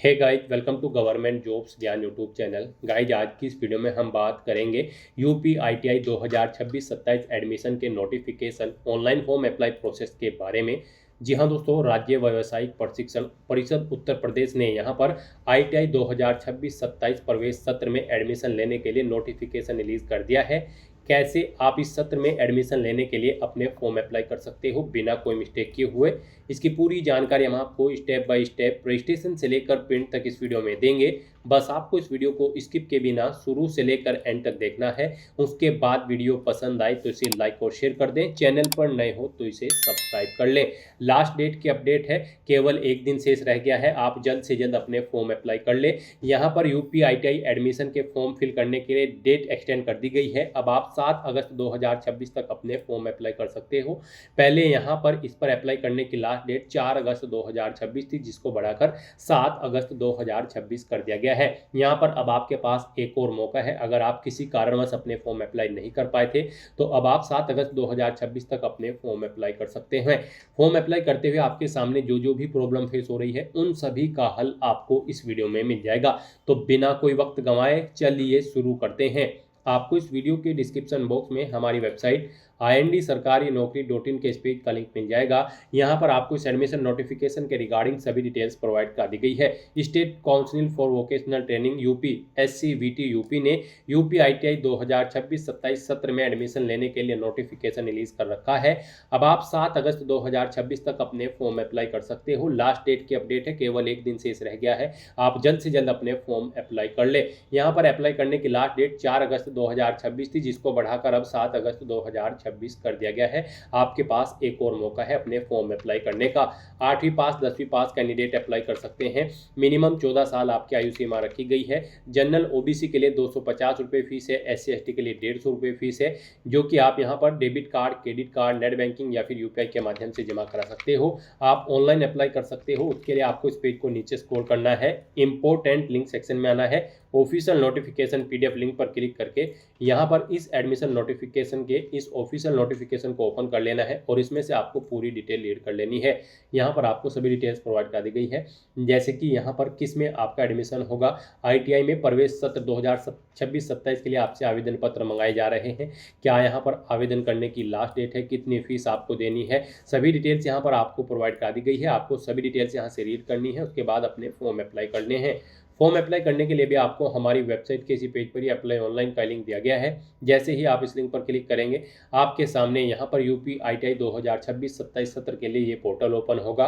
Hey guys, welcome to government jobs Gyan YouTube channel. Guys, आज की इस वीडियो में हम बात करेंगे यूपी आईटीआई 2026-27 एडमिशन के notification online form apply process के बारे में। जी हाँ दोस्तों, राज्य व्यावसायिक प्रशिक्षण परिषद उत्तर प्रदेश ने यहाँ पर आईटीआई 2026-27 प्रवेश सत्र में एडमिशन लेने के लिए नोटिफिकेशन रिलीज कर दिया है। कैसे आप इस सत्र में एडमिशन लेने के लिए अपने फॉर्म अप्लाई कर सकते हो बिना कोई मिस्टेक किए हुए, इसकी पूरी जानकारी हम आपको स्टेप बाय स्टेप रजिस्ट्रेशन से लेकर प्रिंट तक इस वीडियो में देंगे। बस आपको इस वीडियो को स्किप के बिना शुरू से लेकर एंड तक देखना है। उसके बाद वीडियो पसंद आए तो इसे लाइक और शेयर कर दें। चैनल पर नए हो तो इसे सब्सक्राइब कर लें। लास्ट डेट की अपडेट है, केवल एक दिन शेष रह गया है। आप जल्द से जल्द अपने फॉर्म अप्लाई कर लें। यहाँ पर यूपी आईटीआई एडमिशन के फॉर्म फिल करने के लिए डेट एक्सटेंड कर दी गई है। अब आप 7 अगस्त 2026 तक अपने फॉर्म अप्लाई कर सकते हो। पहले यहाँ पर इस पर अप्लाई करने की लास्ट डेट 4 अगस्त 2026 थी, जिसको बढ़ाकर 7 अगस्त 2026 कर दिया गया है। यहाँ पर अब आपके पास एक और मौका है। अगर आप किसी कारणवश अपने फॉर्म अप्लाई नहीं कर पाए थे तो अब आप 7 अगस्त 2026 तक अपने फॉर्म अप्लाई कर सकते हैं। फॉर्म अप्लाई करते हुए आपके सामने जो भी प्रॉब्लम फेस हो रही है उन सभी का हल आपको इस वीडियो में मिल जाएगा। तो बिना कोई वक्त गंवाए चलिए शुरू करते हैं। आपको इस वीडियो के डिस्क्रिप्शन बॉक्स में हमारी वेबसाइट IND-sarkari-naukri.in के इस पेज का लिंक मिल जाएगा। यहाँ पर आपको इस एडमिशन नोटिफिकेशन के रिगार्डिंग सभी डिटेल्स प्रोवाइड कर दी गई है। State council for vocational training UP SCVT UP ने यूपी आईटीआई 2026-27 सत्र में एडमिशन लेने के लिए नोटिफिकेशन रिलीज कर रखा है। अब आप 7 अगस्त 2026 तक अपने फॉर्म अप्लाई कर सकते हो। लास्ट डेट की अपडेट है, केवल एक दिन शेष रह गया है। आप जल्द से जल्द अपने फॉर्म अप्लाई कर ले। यहाँ पर अप्लाई करने की लास्ट डेट 4 अगस्त 2026 थी, जिसको बढ़ाकर अब 7 अगस्त 2026 कर दिया गया है। आपके पास एक और मौका है अपने फॉर्म अप्लाई करने का। 8वीं पास 10वीं पास कैंडिडेट अप्लाई कर सकते हैं। मिनिमम 14 साल आपकी आयु सीमा रखी गई है। जनरल ओबीसी के लिए 250 रुपये फीस है। SC/ST के लिए 150 रुपये फीस है, जो कि आप यहाँ पर debit card, credit card, net banking या फिर यूपीआई के माध्यम से जमा करा सकते हो। आप ऑनलाइन अप्लाई कर सकते हो। उसके लिए आपको इस पेज को नीचे स्क्रॉल करना है, इंपॉर्टेंट लिंक सेक्शन में आना है, ऑफिशियल नोटिफिकेशन PDF लिंक पर क्लिक करके यहाँ पर इस एडमिशन नोटिफिकेशन के इस ऑफिशियल नोटिफिकेशन को ओपन कर लेना है और इसमें से आपको पूरी डिटेल रीड कर लेनी है। यहाँ पर आपको सभी डिटेल्स प्रोवाइड कर दी गई है, जैसे कि यहाँ पर किस में आपका एडमिशन होगा। आईटीआई में प्रवेश सत्र 2026-27 के लिए आपसे आवेदन पत्र मंगाए जा रहे हैं। क्या यहाँ पर आवेदन करने की लास्ट डेट है, कितनी फीस आपको देनी है, सभी डिटेल्स यहाँ पर आपको प्रोवाइड कर दी गई है। आपको सभी डिटेल्स यहाँ से रीड करनी है, उसके बाद अपने फॉर्म अप्लाई करने हैं। फॉर्म अप्लाई करने के लिए भी आपको हमारी वेबसाइट के इसी पेज पर ही अप्लाई ऑनलाइन का लिंक दिया गया है। जैसे ही आप इस लिंक पर क्लिक करेंगे, आपके सामने यहाँ पर यूपी आईटीआई 2026-27 सत्र के लिए ये पोर्टल ओपन होगा।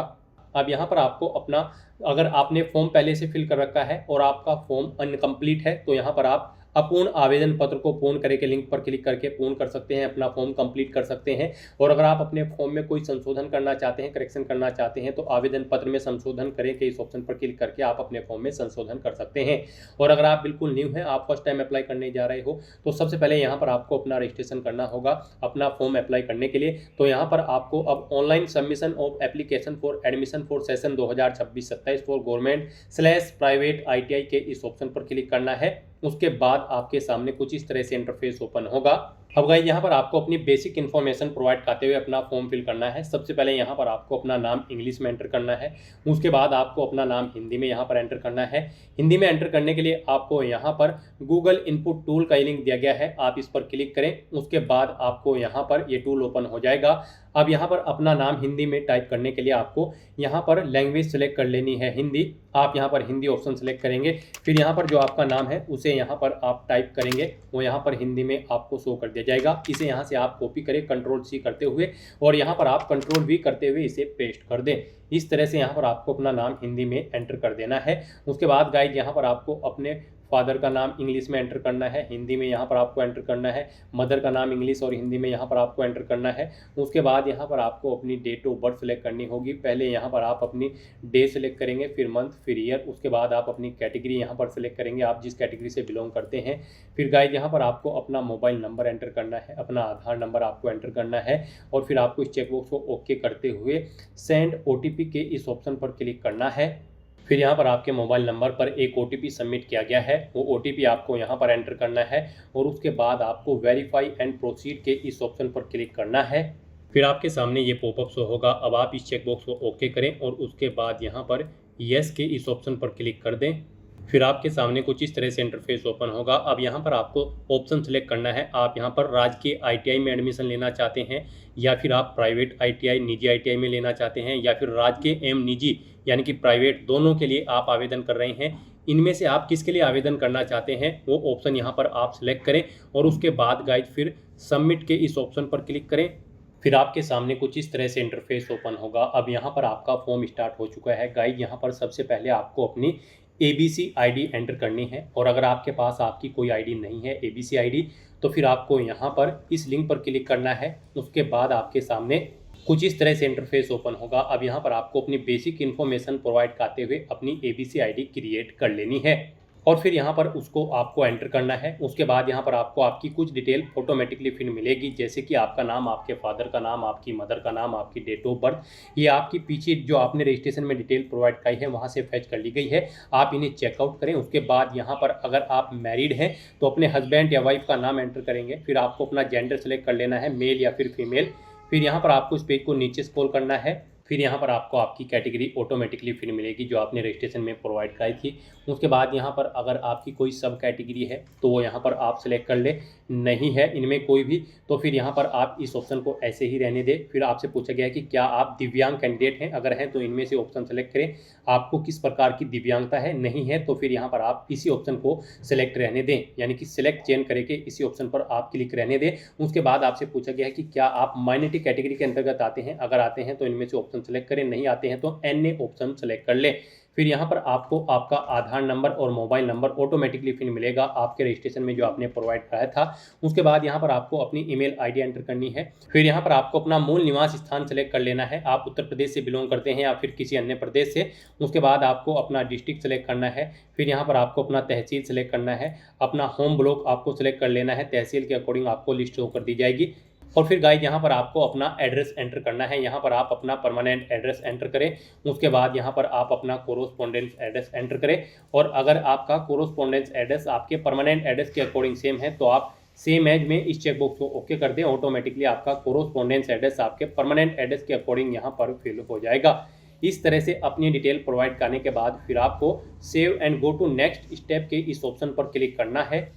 अब यहाँ पर आपको अपना, अगर आपने फॉर्म पहले से फिल कर रखा है और आपका फॉर्म अनकम्प्लीट है तो यहाँ पर आप अपूर्ण आवेदन पत्र को पूर्ण करें के लिंक पर क्लिक करके पूर्ण कर सकते हैं, अपना फॉर्म कंप्लीट कर सकते हैं। और अगर आप अपने फॉर्म में कोई संशोधन करना चाहते हैं, करेक्शन करना चाहते हैं, तो आवेदन पत्र में संशोधन करें के इस ऑप्शन पर क्लिक करके आप अपने फॉर्म में संशोधन कर सकते हैं। और अगर आप बिल्कुल न्यू हैं, आप फर्स्ट टाइम अप्लाई करने जा रहे हो, तो सबसे पहले यहाँ पर आपको अपना रजिस्ट्रेशन करना होगा अपना फॉर्म अप्लाई करने के लिए। तो यहाँ पर आपको अब online submission of application for admission for session 2026-27 for government private ITI के इस ऑप्शन पर क्लिक करना है। उसके बाद आपके सामने कुछ इस तरह से इंटरफेस ओपन होगा। अब गाइस, यहाँ पर आपको अपनी बेसिक इन्फॉर्मेशन प्रोवाइड करते हुए अपना फॉर्म फिल करना है। सबसे पहले यहाँ पर आपको अपना नाम इंग्लिश में एंटर करना है। उसके बाद आपको अपना नाम हिंदी में यहाँ पर एंटर करना है। हिंदी में एंटर करने के लिए आपको यहाँ पर गूगल इनपुट टूल का लिंक दिया गया है, आप इस पर क्लिक करें। उसके बाद आपको यहाँ पर ये टूल ओपन हो जाएगा। अब यहाँ पर अपना नाम हिंदी में टाइप करने के लिए आपको यहाँ पर लैंग्वेज सेलेक्ट कर लेनी है हिंदी। आप यहाँ पर हिंदी ऑप्शन सेलेक्ट करेंगे, फिर यहाँ पर जो आपका नाम है उसे यहाँ पर आप टाइप करेंगे, वो यहाँ पर हिंदी में आपको शो कर दिया जाएगा। इसे यहाँ से आप कॉपी करें Ctrl+C करते हुए और यहाँ पर आप Ctrl+V करते हुए इसे पेस्ट कर दें। इस तरह से यहाँ पर आपको अपना नाम हिंदी में एंटर कर देना है। उसके बाद गाइड यहाँ पर आपको अपने फादर का नाम इंग्लिश में एंटर करना है, हिंदी में यहाँ पर आपको एंटर करना है। मदर का नाम इंग्लिश और हिंदी में यहाँ पर आपको एंटर करना है। उसके बाद यहाँ पर आपको अपनी डेट ऑफ बर्थ सेलेक्ट करनी होगी। पहले यहाँ पर आप अपनी डे सेलेक्ट करेंगे, फिर मंथ, फिर ईयर। उसके बाद आप अपनी कैटेगरी यहाँ पर सेलेक्ट करेंगे, आप जिस कैटेगरी से बिलोंग करते हैं। फिर गाइड यहाँ पर आपको अपना मोबाइल नंबर एंटर करना है, अपना आधार नंबर आपको एंटर करना है और फिर आपको इस चेकबॉक्स को ओके करते हुए सेंड OTP के इस ऑप्शन पर क्लिक करना है। फिर यहाँ पर आपके मोबाइल नंबर पर एक OTP सबमिट किया गया है, वो OTP आपको यहाँ पर एंटर करना है और उसके बाद आपको वेरीफाई एंड प्रोसीड के इस ऑप्शन पर क्लिक करना है। फिर आपके सामने ये पॉपअप शो होगा। अब आप इस चेकबॉक्स को ओके करें और उसके बाद यहाँ पर यस के इस ऑप्शन पर क्लिक कर दें। फिर आपके सामने कुछ इस तरह से इंटरफेस ओपन होगा। अब यहाँ पर आपको ऑप्शन सेलेक्ट करना है। आप यहाँ पर राजकीय आईटीआई में एडमिशन लेना चाहते हैं, या फिर आप प्राइवेट आईटीआई निजी आईटीआई में लेना चाहते हैं, या फिर राजकीय एवं निजी यानी कि प्राइवेट दोनों के लिए आप आवेदन कर रहे हैं। इनमें से आप किसके लिए आवेदन करना चाहते हैं वो ऑप्शन यहाँ पर आप सिलेक्ट करें, और उसके बाद गाइज फिर सबमिट के इस ऑप्शन पर क्लिक करें। फिर आपके सामने कुछ इस तरह से इंटरफेस ओपन होगा। अब यहाँ पर आपका फॉर्म स्टार्ट हो चुका है। गाइज यहाँ पर सबसे पहले आपको अपनी ABC आईडी एंटर करनी है, और अगर आपके पास आपकी कोई आईडी नहीं है ABC आईडी, तो फिर आपको यहाँ पर इस लिंक पर क्लिक करना है। उसके बाद आपके सामने कुछ इस तरह से इंटरफेस ओपन होगा। अब यहाँ पर आपको अपनी बेसिक इन्फॉर्मेशन प्रोवाइड करते हुए अपनी ABC आईडी क्रिएट कर लेनी है, और फिर यहाँ पर उसको आपको एंटर करना है। उसके बाद यहाँ पर आपको आपकी कुछ डिटेल ऑटोमेटिकली फिर मिलेगी, जैसे कि आपका नाम, आपके फादर का नाम, आपकी मदर का नाम, आपकी डेट ऑफ बर्थ। ये आपकी पीछे जो आपने रजिस्ट्रेशन में डिटेल प्रोवाइड कराई है वहाँ से फैच कर ली गई है। आप इन्हें चेकआउट करें। उसके बाद यहाँ पर अगर आप मैरिड हैं तो अपने हस्बैंड या वाइफ का नाम एंटर करेंगे। फिर आपको अपना जेंडर सेलेक्ट कर लेना है, मेल या फिर फीमेल। फिर यहाँ पर आपको इस पेज को नीचे स्क्रॉल करना है। फिर यहाँ पर आपको आपकी कैटेगरी ऑटोमेटिकली फिर मिलेगी जो आपने रजिस्ट्रेशन में प्रोवाइड कराई थी। उसके बाद यहाँ पर अगर आपकी कोई सब कैटेगरी है तो वो यहाँ पर आप सेलेक्ट कर ले, नहीं है इनमें कोई भी तो फिर यहाँ पर आप इस ऑप्शन को ऐसे ही रहने दें। फिर आपसे पूछा गया है कि क्या आप दिव्यांग कैंडिडेट हैं, अगर हैं तो इनमें से ऑप्शन सेलेक्ट करें। आपको किस प्रकार की दिव्यांगता है, नहीं है तो फिर यहाँ पर आप इसी ऑप्शन को सिलेक्ट रहने दें, यानी कि सिलेक्ट चेंज करके इसी ऑप्शन पर आप क्लिक रहने दें। उसके बाद आपसे पूछा गया है कि क्या आप माइनॉरिटी कैटेगरी के अंतर्गत आते हैं, अगर आते हैं तो इनमें से ऑप्शन सेलेक्ट करें, नहीं आते हैं तो NA ऑप्शन सेलेक्ट कर लें। फिर यहाँ पर आपको आपका आधार नंबर और मोबाइल नंबर ऑटोमेटिकली फिर मिलेगा आपके रजिस्ट्रेशन में जो आपने प्रोवाइड कराया था। उसके बाद यहाँ पर आपको अपनी ईमेल आईडी एंटर करनी है। फिर यहाँ पर आपको अपना मूल निवास स्थान सेलेक्ट कर लेना है, आप उत्तर प्रदेश से बिलोंग करते हैं या फिर किसी अन्य प्रदेश से। उसके बाद आपको अपना डिस्ट्रिक्ट सेलेक्ट करना है। फिर यहाँ पर आपको अपना तहसील सेलेक्ट करना है, अपना होम ब्लॉक आपको सेलेक्ट कर लेना है। तहसील के अकॉर्डिंग आपको लिस्ट शो कर दी जाएगी। और फिर गाइज यहाँ पर आपको अपना एड्रेस एंटर करना है। यहाँ पर आप अपना परमानेंट एड्रेस एंटर करें। उसके बाद यहाँ पर आप अपना कोरोस्पोंडेंस एड्रेस एंटर करें, और अगर आपका कोरोस्पोंडेंस एड्रेस आपके परमानेंट एड्रेस के अकॉर्डिंग सेम है तो आप सेम एज में इस चेकबॉक्स को ओके कर दें। ऑटोमेटिकली आपका कोरोस्पोंडेंस एड्रेस आपके परमानेंट एड्रेस के अकॉर्डिंग यहाँ पर फिल हो जाएगा। इस तरह से अपनी डिटेल प्रोवाइड करने के बाद फिर आपको save and go to next step के इस ऑप्शन पर क्लिक करना है।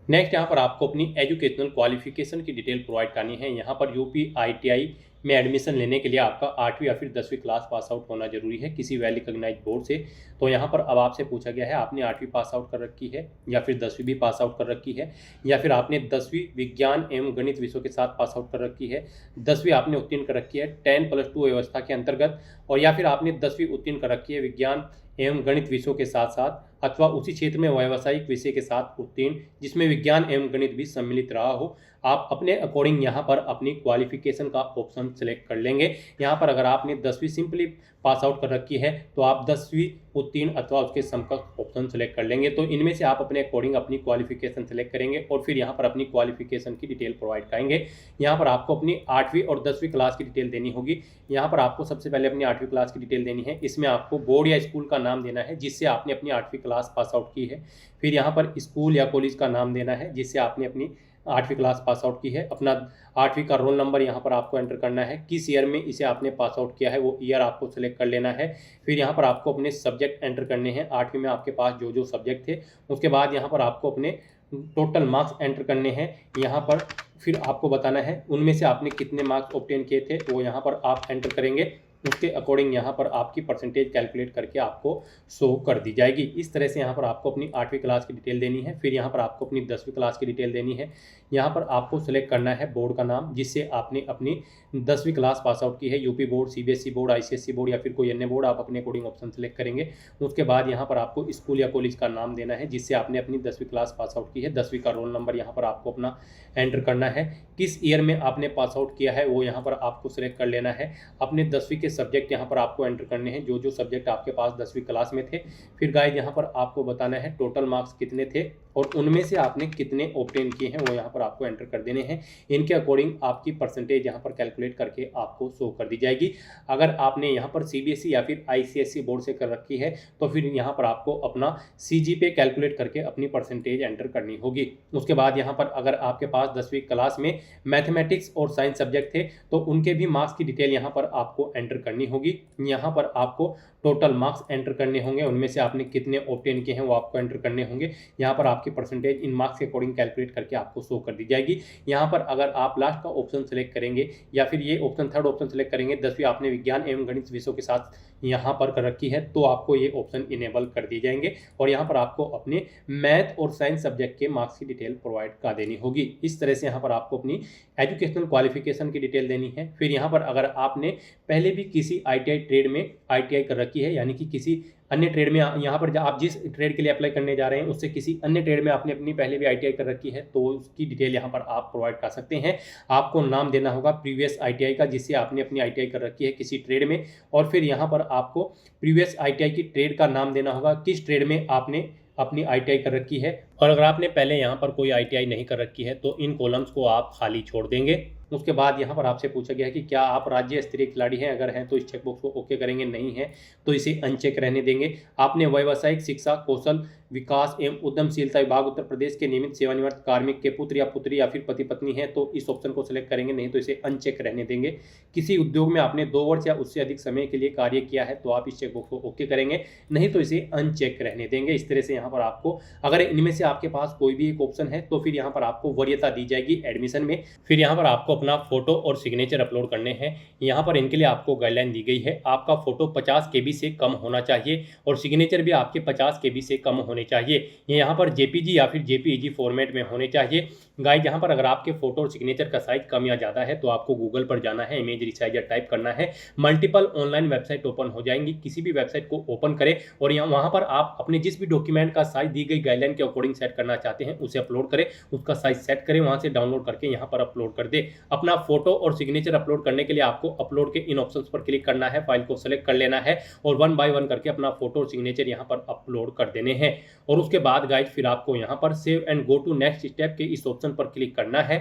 नेक्स्ट यहाँ पर आपको अपनी एजुकेशनल क्वालिफिकेशन की डिटेल प्रोवाइड करनी है। यहाँ पर यूपी ITI में एडमिशन लेने के लिए आपका 8वीं या फिर 10वीं क्लास पास आउट होना जरूरी है किसी वेल रिकॉग्नाइज्ड बोर्ड से। तो यहाँ पर अब आपसे पूछा गया है आपने 8वीं पास आउट कर रखी है, या फिर 10वीं भी पास आउट कर रखी है, या फिर आपने 10वीं विज्ञान एवं गणित विषयों के साथ पास आउट कर रखी है, 10वीं आपने उत्तीर्ण कर रखी है 10+2 व्यवस्था के अंतर्गत, और या फिर आपने 10वीं उत्तीर्ण कर रखी है विज्ञान एवं गणित विषयों के साथ साथ, अथवा उसी क्षेत्र में व्यावसायिक विषय के साथ उत्तीर्ण जिसमें विज्ञान एवं गणित भी सम्मिलित रहा हो। आप अपने अकॉर्डिंग यहाँ पर अपनी क्वालिफिकेशन का ऑप्शन सेलेक्ट कर लेंगे। यहाँ पर अगर आपने 10वीं सिंपली पास आउट कर रखी है तो आप 10वीं उत्तीर्ण अथवा उसके समकक्ष ऑप्शन सेलेक्ट कर लेंगे। तो इनमें से आप अपने अकॉर्डिंग अपनी क्वालिफिकेशन सेलेक्ट करेंगे, और फिर यहाँ पर अपनी क्वालिफिकेशन की डिटेल प्रोवाइड करेंगे। यहाँ पर आपको अपनी 8वीं और 10वीं क्लास की डिटेल देनी होगी। यहाँ पर आपको सबसे पहले अपनी 8वीं क्लास की डिटेल देनी है। इसमें आपको बोर्ड या स्कूल का नाम देना है जिससे आपने अपनी 8वीं क्लास पास आउट की है। फिर यहाँ पर स्कूल या कॉलेज का नाम देना है जिससे आपने अपनी 8वीं क्लास पास आउट की है। अपना 8वीं का रोल नंबर यहाँ पर आपको एंटर करना है, किस ईयर में इसे आपने पास आउट किया है वो ईयर आपको सेलेक्ट कर लेना है। फिर यहाँ पर आपको अपने सब्जेक्ट एंटर करने हैं, 8वीं में आपके पास जो जो सब्जेक्ट थे। उसके बाद यहाँ पर आपको अपने टोटल मार्क्स एंटर करने हैं। यहाँ पर फिर आपको बताना है उनमें से आपने कितने मार्क्स ऑब्टेन किए थे वो यहाँ पर आप एंटर करेंगे। उसके अकॉर्डिंग यहाँ पर आपकी परसेंटेज कैलकुलेट करके आपको शो कर दी जाएगी। इस तरह से यहाँ पर आपको अपनी 8वीं क्लास की डिटेल देनी है। फिर यहाँ पर आपको अपनी 10वीं क्लास की डिटेल देनी है। यहाँ पर आपको सेलेक्ट करना है बोर्ड का नाम जिससे आपने अपनी 10वीं क्लास पास आउट की है। UP board, CBSE board, ICSE board या फिर कोई अन्य बोर्ड, आप अपने अकॉर्डिंग ऑप्शन सेलेक्ट करेंगे। उसके बाद यहाँ पर आपको स्कूल या कॉलेज का नाम देना है जिससे आपने अपनी 10वीं क्लास पास आउट की है। 10वीं का रोल नंबर यहाँ पर आपको अपना एंटर करना है। किस ईयर में आपने पास आउट किया है वो यहाँ पर आपको सेलेक्ट कर लेना है। अपने 10वीं के सब्जेक्ट यहाँ पर आपको एंटर करने हैं जो जो सब्जेक्ट आपके पास 10वीं क्लास में थे। फिर गाइस यहाँ पर आपको बताना है टोटल मार्क्स कितने थे और उनमें से आपने कितने ऑब्टेन किए हैं वो यहाँ पर आपको एंटर कर देने हैं। इनके अकॉर्डिंग आपकी परसेंटेज यहाँ पर कैलकुलेट करके आपको शो कर दी जाएगी। अगर आपने यहाँ पर सीबीएसई या फिर आईसीएसई बोर्ड से कर रखी है तो फिर यहाँ पर आपको अपना सीजीपीए कैलकुलेट करके अपनी परसेंटेज एंटर करनी होगी। उसके बाद यहाँ पर अगर आपके पास 10वीं क्लास में मैथमेटिक्स और साइंस सब्जेक्ट थे तो उनके भी मार्क्स की डिटेल यहाँ पर आपको एंटर करनी होगी। यहाँ पर आपको टोटल मार्क्स एंटर करने होंगे, उनमें से आपने कितने ऑब्टेन किए हैं वो आपको एंटर करने होंगे। यहाँ पर आपकी परसेंटेज इन मार्क्स के अकॉर्डिंग कैलकुलेट करके आपको शो कर दी जाएगी। यहाँ पर अगर आप लास्ट का ऑप्शन सेलेक्ट करेंगे या फिर ये ऑप्शन थर्ड ऑप्शन सेलेक्ट करेंगे, 10वीं आपने विज्ञान एवं गणित विषयों के साथ यहाँ पर कर रखी है तो आपको ये ऑप्शन इनेबल कर दिए जाएंगे और यहाँ पर आपको अपने मैथ और साइंस सब्जेक्ट के मार्क्स की डिटेल प्रोवाइड कर देनी होगी। इस तरह से यहाँ पर आपको अपनी एजुकेशनल क्वालिफिकेशन की डिटेल देनी है। फिर यहाँ पर अगर आपने पहले भी किसी आईटीआई ट्रेड में आईटीआई कर रखी है, यानी कि किसी अन्य ट्रेड में यहाँ पर आप जिस ट्रेड के लिए अप्लाई करने जा रहे हैं उससे किसी अन्य ट्रेड में आपने अपनी पहले भी आईटीआई कर रखी है तो उसकी डिटेल यहाँ पर आप प्रोवाइड कर सकते हैं। आपको नाम देना होगा प्रीवियस आईटीआई का जिससे आपने अपनी आईटीआई कर रखी है किसी ट्रेड में, और फिर यहाँ पर आपको प्रीवियस आईटीआई की ट्रेड का नाम देना होगा, किस ट्रेड में आपने अपनी आईटीआई कर रखी है। और अगर आपने पहले यहाँ पर कोई आईटीआई नहीं कर रखी है तो इन कॉलम्स को आप खाली छोड़ देंगे। उसके बाद यहाँ पर आपसे पूछा गया है कि क्या आप राज्य स्तरीय खिलाड़ी हैं, अगर हैं तो इस चेकबॉक्स को ओके करेंगे, नहीं है तो इसे अनचेक रहने देंगे। आपने व्यावसायिक शिक्षा, कौशल विकास एवं उद्यमशीलता विभाग उत्तर प्रदेश के नियमित सेवानिवृत्त कार्मिक के पुत्र या पुत्री या फिर पति पत्नी है तो इस ऑप्शन को सिलेक्ट करेंगे, नहीं तो इसे अनचेक रहने देंगे। किसी उद्योग में आपने 2 वर्ष या उससे अधिक समय के लिए कार्य किया है तो आप इस चेकबॉक्स को ओके करेंगे, नहीं तो इसे अनचेक रहने देंगे। इस तरह से यहाँ पर आपको अगर इनमें से आपके पास कोई भी एक ऑप्शन है तो फिर यहाँ पर आपको वरीयता दी जाएगी एडमिशन में। फिर यहाँ पर आपको अपना फोटो और सिग्नेचर अपलोड करने हैं। यहाँ पर इनके लिए आपको गाइडलाइन दी गई है, आपका फोटो 50 KB से कम होना चाहिए और सिग्नेचर भी आपके 50 KB से कम होने चाहिए। यहाँ पर जेपीजी या फिर जेपीईजी फॉर्मेट में होने चाहिए। गाइस यहाँ पर अगर आपके फोटो और सिग्नेचर का साइज कम या ज़्यादा है तो आपको गूगल पर जाना है, इमेज रिसाइजर टाइप करना है, मल्टीपल ऑनलाइन वेबसाइट ओपन हो जाएंगी। किसी भी वेबसाइट को ओपन करें और वहाँ पर आप अपने जिस भी डॉक्यूमेंट का साइज दी गई गाइडलाइन के अकॉर्डिंग सेट करना चाहते हैं उसे अपलोड करें, उसका साइज सेट करें, वहाँ से डाउनलोड करके यहाँ पर अपलोड कर दे। अपना फोटो और सिग्नेचर अपलोड करने के लिए आपको अपलोड के इन ऑप्शंस पर क्लिक करना है, फाइल को सेलेक्ट कर लेना है और 1 बाय 1 करके अपना फोटो और सिग्नेचर यहाँ पर अपलोड कर देने हैं। और उसके बाद गाइस फिर आपको यहाँ पर save and go to next step के इस ऑप्शन पर क्लिक करना है।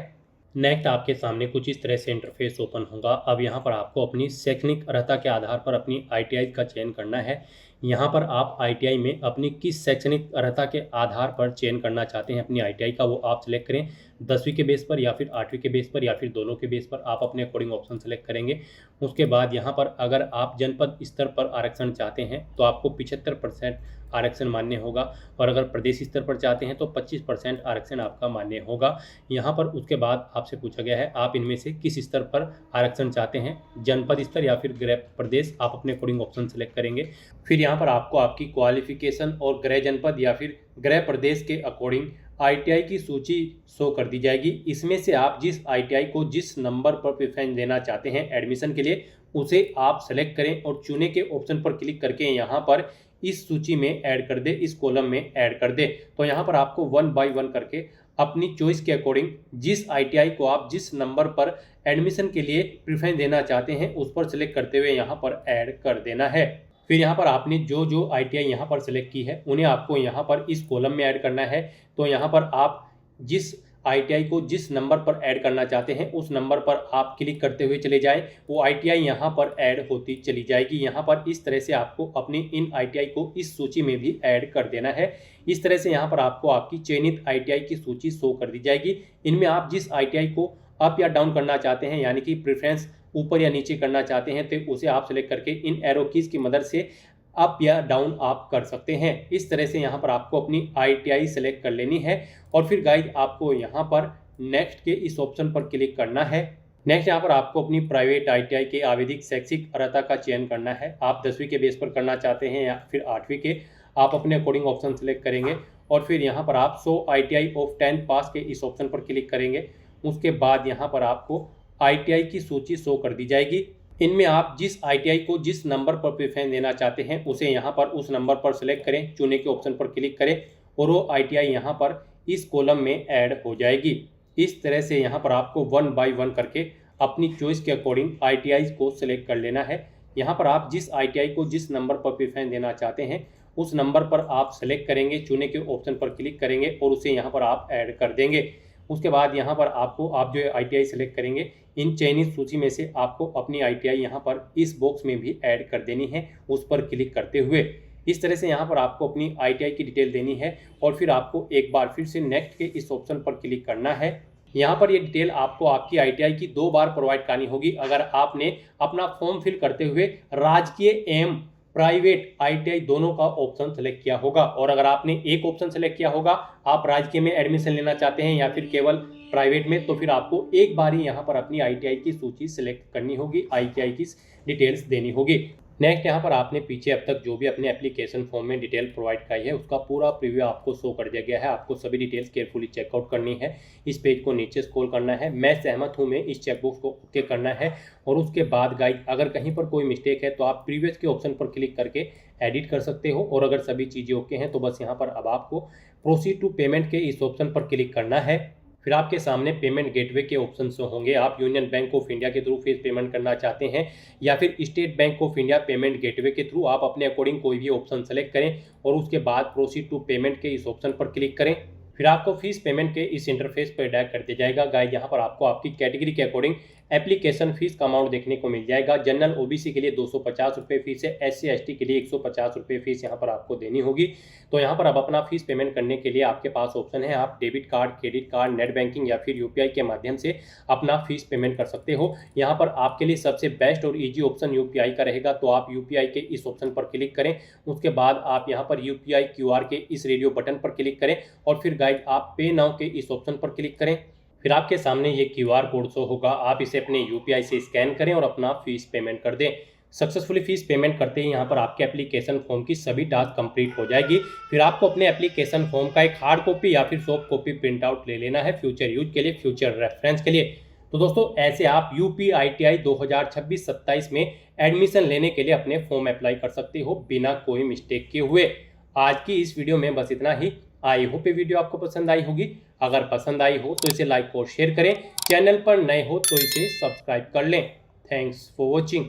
नेक्स्ट आपके सामने कुछ इस तरह से इंटरफेस ओपन होगा। अब यहाँ पर आपको अपनी शैक्षणिक अर्हता के आधार पर अपनी आईटीआई का चयन करना है। यहाँ पर आप आईटीआई में अपनी किस शैक्षणिक अर्हता के आधार पर चयन करना चाहते हैं अपनी आईटीआई का वो आप सिलेक्ट करें। 10वीं के बेस पर या फिर 8वीं के बेस पर या फिर दोनों के बेस पर आप अपने अकॉर्डिंग ऑप्शन सेलेक्ट करेंगे। उसके बाद यहाँ पर अगर आप जनपद स्तर पर आरक्षण चाहते हैं तो आपको 75% आरक्षण मान्य होगा और अगर प्रदेश स्तर पर चाहते हैं तो 25% आरक्षण आपका मान्य होगा। यहाँ पर उसके बाद आपसे पूछा गया है आप इनमें से किस स्तर पर आरक्षण चाहते हैं, जनपद स्तर या फिर गृह प्रदेश, आप अपने अकॉर्डिंग ऑप्शन सेलेक्ट करेंगे। फिर यहाँ पर आपको आपकी क्वालिफिकेशन और गृह जनपद या फिर गृह प्रदेश के अकॉर्डिंग आईटीआई की सूची शो कर दी जाएगी। इसमें से आप जिस आईटीआई को जिस नंबर पर प्रेफरेंस देना चाहते हैं एडमिशन के लिए उसे आप सेलेक्ट करें और चुने के ऑप्शन पर क्लिक करके यहाँ पर इस सूची में ऐड कर दे, इस कॉलम में ऐड कर दे। तो यहाँ पर आपको 1 बाय 1 करके अपनी चॉइस के अकॉर्डिंग जिस आईटीआई को आप जिस नंबर पर एडमिशन के लिए प्रेफरेंस देना चाहते हैं उस पर सिलेक्ट करते हुए यहाँ पर ऐड कर देना है। फिर यहाँ पर आपने जो जो आईटीआई यहाँ पर सिलेक्ट की है उन्हें आपको यहाँ पर इस कॉलम में ऐड करना है। तो यहाँ पर आप जिस आईटीआई को जिस नंबर पर ऐड करना चाहते हैं उस नंबर पर आप क्लिक करते हुए चले जाएं, वो आईटीआई यहाँ पर ऐड होती चली जाएगी। यहाँ पर इस तरह से आपको अपनी इन आईटीआई को इस सूची में भी ऐड कर देना है। इस तरह से यहाँ पर आपको आपकी चयनित आईटीआई की सूची शो कर दी जाएगी। इनमें आप जिस आईटीआई को अप या डाउन करना चाहते हैं यानी कि प्रेफरेंस ऊपर या नीचे करना चाहते हैं तो उसे आप सेलेक्ट करके इन एरो कीज की मदद से अप या डाउन आप कर सकते हैं। इस तरह से यहाँ पर आपको अपनी आईटीआई सेलेक्ट कर लेनी है और फिर गाइस आपको यहाँ पर नेक्स्ट के इस ऑप्शन पर क्लिक करना है। नेक्स्ट यहाँ पर आपको अपनी प्राइवेट आईटीआई के आवेदिक शैक्षिक अर्हता का चयन करना है। आप 10वीं के बेस पर करना चाहते हैं या फिर 8वीं के, आप अपने अकॉर्डिंग ऑप्शन सेलेक्ट करेंगे और फिर यहाँ पर आप शो आईटीआई ऑफ 10th पास के इस ऑप्शन पर क्लिक करेंगे। उसके बाद यहाँ पर आपको आईटीआई की सूची शो कर दी जाएगी। इनमें आप जिस आईटीआई को जिस नंबर पर प्रेफरेंस देना चाहते हैं उसे यहाँ पर उस नंबर पर सेलेक्ट करें, चुने के ऑप्शन पर क्लिक करें और वो आईटीआई यहाँ पर इस कॉलम में ऐड हो जाएगी। इस तरह से यहाँ पर आपको 1 बाय 1 करके अपनी चॉइस के अकॉर्डिंग आईटीआई को सिलेक्ट कर लेना है। यहाँ पर आप जिस आईटीआई को जिस नंबर पर प्रेफरेंस देना चाहते हैं उस नंबर पर आप सेलेक्ट करेंगे, चुने के ऑप्शन पर क्लिक करेंगे और उसे यहाँ पर आप ऐड कर देंगे। उसके बाद यहाँ पर आपको आप जो ITI सेलेक्ट करेंगे, इन चयनित सूची में से आपको अपनी ITI यहाँ पर इस बॉक्स में भी ऐड कर देनी है, उस पर क्लिक करते हुए। इस तरह से यहाँ पर आपको अपनी ITI की डिटेल देनी है और फिर आपको एक बार फिर से नेक्स्ट के इस ऑप्शन पर क्लिक करना है। यहाँ पर ये डिटेल आपको आपकी ITI की 2 बार प्रोवाइड करनी होगी अगर आपने अपना फॉर्म फिल करते हुए राजकीय एवं प्राइवेट ITI दोनों का ऑप्शन सेलेक्ट किया होगा। और अगर आपने एक ऑप्शन सेलेक्ट किया होगा, आप राजकीय में एडमिशन लेना चाहते हैं या फिर केवल प्राइवेट में, तो फिर आपको एक बार ही यहाँ पर अपनी ITI की सूची सेलेक्ट करनी होगी, ITI की डिटेल्स देनी होगी। नेक्स्ट यहाँ पर आपने पीछे अब तक जो भी अपने एप्लीकेशन फॉर्म में डिटेल प्रोवाइड की है उसका पूरा प्रीव्यू आपको शो कर दिया गया है। आपको सभी डिटेल्स केयरफुली चेकआउट करनी है। इस पेज को नीचे स्क्रॉल करना है, मैं सहमत हूँ में इस चेकबॉक्स को ओके करना है। और उसके बाद गाइस अगर कहीं पर कोई मिस्टेक है तो आप प्रीवियस के ऑप्शन पर क्लिक करके एडिट कर सकते हो। और अगर सभी चीज़ें ओके हैं तो बस यहाँ पर अब आपको प्रोसीड टू पेमेंट के इस ऑप्शन पर क्लिक करना है। फिर आपके सामने पेमेंट गेटवे के ऑप्शन होंगे। आप यूनियन बैंक ऑफ इंडिया के थ्रू फीस पेमेंट करना चाहते हैं या फिर state bank of India payment gateway के थ्रू, आप अपने अकॉर्डिंग कोई भी ऑप्शन सेलेक्ट करें और उसके बाद प्रोसीड टू पेमेंट के इस ऑप्शन पर क्लिक करें। फिर आपको फीस पेमेंट के इस इंटरफेस पर डायरेक्ट कर दिया जाएगा। गाइस यहाँ पर आपको आपकी कैटेगरी के अकॉर्डिंग एप्लीकेशन फीस का अमाउंट देखने को मिल जाएगा। जनरल OBC के लिए 250 रुपये फीस है, SC ST के लिए 150 रुपये फीस यहाँ पर आपको देनी होगी। तो यहाँ पर अब अपना फीस पेमेंट करने के लिए आपके पास ऑप्शन है, आप debit card, credit card, net banking या फिर UPI के माध्यम से अपना फीस पेमेंट कर सकते हो। यहाँ पर आपके लिए सबसे बेस्ट और ईजी ऑप्शन UPI का रहेगा, तो आप UPI के इस ऑप्शन पर क्लिक करें। उसके बाद आप यहाँ पर UPI QR के इस रेडियो बटन पर क्लिक करें और फिर गाइस आप पे नाउ के इस ऑप्शन पर क्लिक करें। फिर आपके सामने ये QR कोड शो होगा, आप इसे अपने UPI से स्कैन करें और अपना फीस पेमेंट कर दें। सक्सेसफुली फीस पेमेंट करते ही यहाँ पर आपके एप्लीकेशन फॉर्म की सभी टास्क कंप्लीट हो जाएगी। फिर आपको अपने एप्लीकेशन फॉर्म का एक हार्ड कॉपी या फिर सॉफ्ट कॉपी प्रिंट आउट ले लेना है फ्यूचर यूज के लिए, फ्यूचर रेफरेंस के लिए। तो दोस्तों ऐसे आप UP ITI 2026-27 में एडमिशन लेने के लिए अपने फॉर्म अप्लाई कर सकते हो बिना कोई मिस्टेक के हुए। आज की इस वीडियो में बस इतना ही। आई होप ये वीडियो आपको पसंद आई होगी। अगर पसंद आई हो तो इसे लाइक और शेयर करें। चैनल पर नए हो तो इसे सब्सक्राइब कर लें। Thanks for watching.